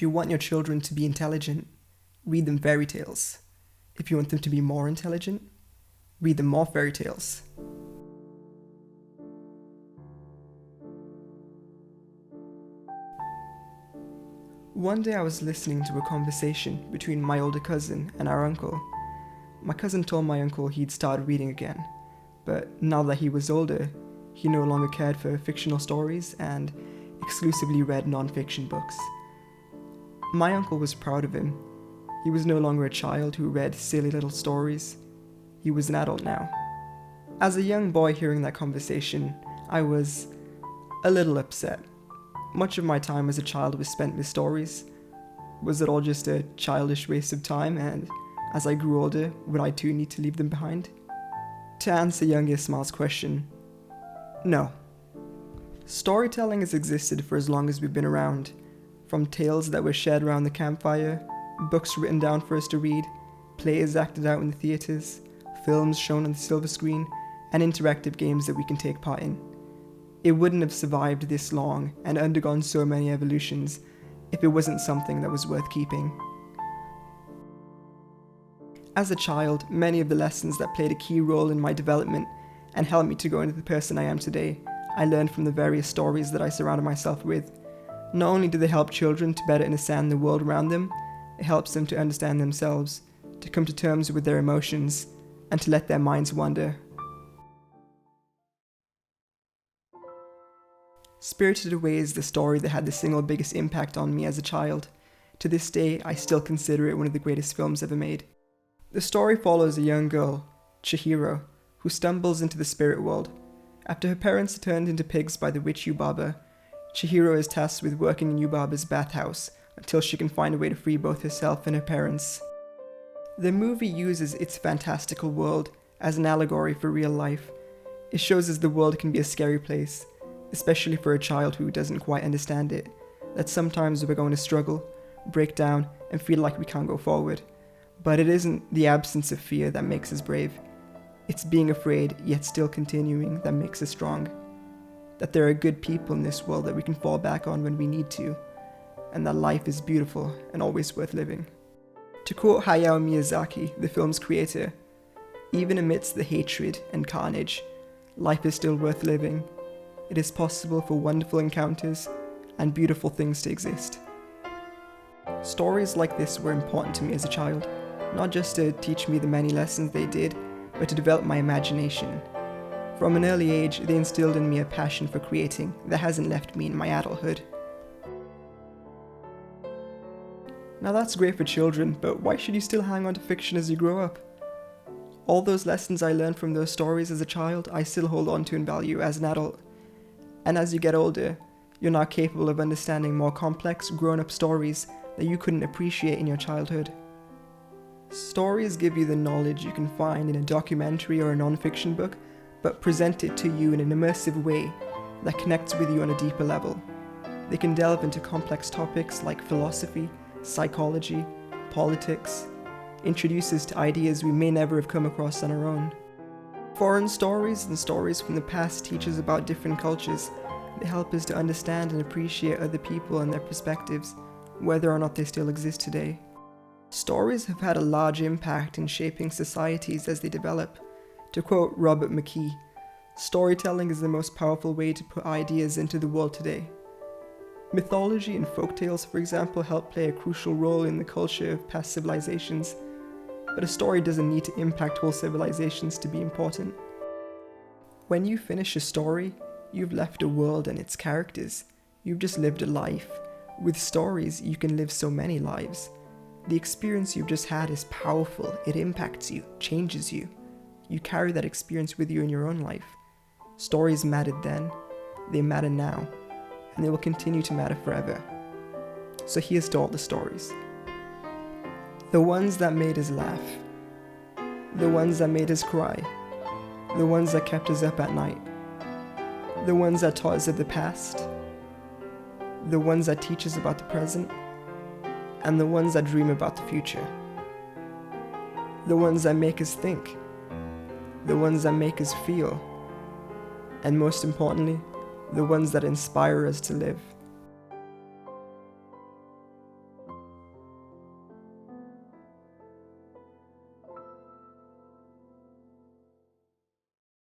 you want your children to be intelligent, read them fairy tales. If you want them to be more intelligent, read them more fairy tales. One day I was listening to a conversation between my older cousin and our uncle. My cousin told my uncle he'd started reading again, but now that he was older, he no longer cared for fictional stories and exclusively read non-fiction books. My uncle was proud of him. He was no longer a child who read silly little stories. He was an adult now. As a young boy hearing that conversation, I was a little upset. Much of my time as a child was spent with stories. Was it all just a childish waste of time, and as I grew older, would I too need to leave them behind? To answer young Ismail's question, no. Storytelling has existed for as long as we've been around, from tales that were shared around the campfire, books written down for us to read, plays acted out in the theatres, films shown on the silver screen, and interactive games that we can take part in. It wouldn't have survived this long and undergone so many evolutions if it wasn't something that was worth keeping. As a child, many of the lessons that played a key role in my development and helped me to grow into the person I am today, I learned from the various stories that I surrounded myself with. Not only do they help children to better understand the world around them, it helps them to understand themselves, to come to terms with their emotions, and to let their minds wander. Spirited Away is the story that had the single biggest impact on me as a child. To this day, I still consider it one of the greatest films ever made. The story follows a young girl, Chihiro, who stumbles into the spirit world. After her parents are turned into pigs by the witch Yubaba, Chihiro is tasked with working in Yubaba's bathhouse until she can find a way to free both herself and her parents. The movie uses its fantastical world as an allegory for real life. It shows us the world can be a scary place, especially for a child who doesn't quite understand it, that sometimes we're going to struggle, break down, and feel like we can't go forward. But it isn't the absence of fear that makes us brave. It's being afraid, yet still continuing, that makes us strong. That there are good people in this world that we can fall back on when we need to, and that life is beautiful and always worth living. To quote Hayao Miyazaki, the film's creator, even amidst the hatred and carnage, life is still worth living. It is possible for wonderful encounters and beautiful things to exist. Stories like this were important to me as a child, not just to teach me the many lessons they did, but to develop my imagination. From an early age, they instilled in me a passion for creating that hasn't left me in my adulthood. Now that's great for children, but why should you still hang on to fiction as you grow up? All those lessons I learned from those stories as a child, I still hold on to and value as an adult. And as you get older, you're now capable of understanding more complex, grown-up stories that you couldn't appreciate in your childhood. Stories give you the knowledge you can find in a documentary or a non-fiction book, but present it to you in an immersive way that connects with you on a deeper level. They can delve into complex topics like philosophy, psychology, politics, introduce us to ideas we may never have come across on our own. Foreign stories and stories from the past teach us about different cultures. They help us to understand and appreciate other people and their perspectives, whether or not they still exist today. Stories have had a large impact in shaping societies as they develop. To quote Robert McKee, storytelling is the most powerful way to put ideas into the world today. Mythology and folktales, for example, help play a crucial role in the culture of past civilizations, but a story doesn't need to impact whole civilizations to be important. When you finish a story, you've left a world and its characters. You've just lived a life. With stories, you can live so many lives. The experience you've just had is powerful. It impacts you, changes you. You carry that experience with you in your own life. Stories mattered then, they matter now, and they will continue to matter forever. So here's to all the stories. The ones that made us laugh. The ones that made us cry. The ones that kept us up at night. The ones that taught us of the past. The ones that teach us about the present. And the ones that dream about the future. The ones that make us think. The ones that make us feel. And most importantly, the ones that inspire us to live.